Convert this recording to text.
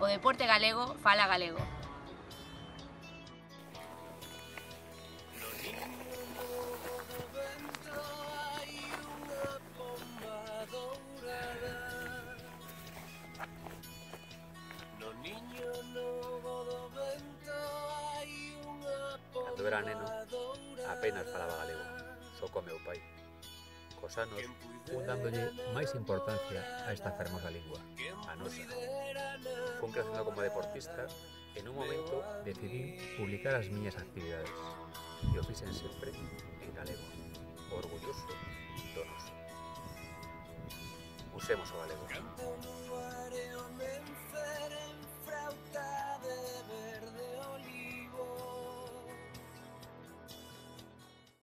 O deporte galego fala galego. Cando era neno, apenas falaba galego, só co meu pai. Cos anos, fun dándolle máis importancia a esta fermosa lingua, a nosa. Fun crecendo como deportista e nun momento decidí publicar as miñas actividades. E o fixen sempre en galego, orgulloso do noso. Usemos o galego.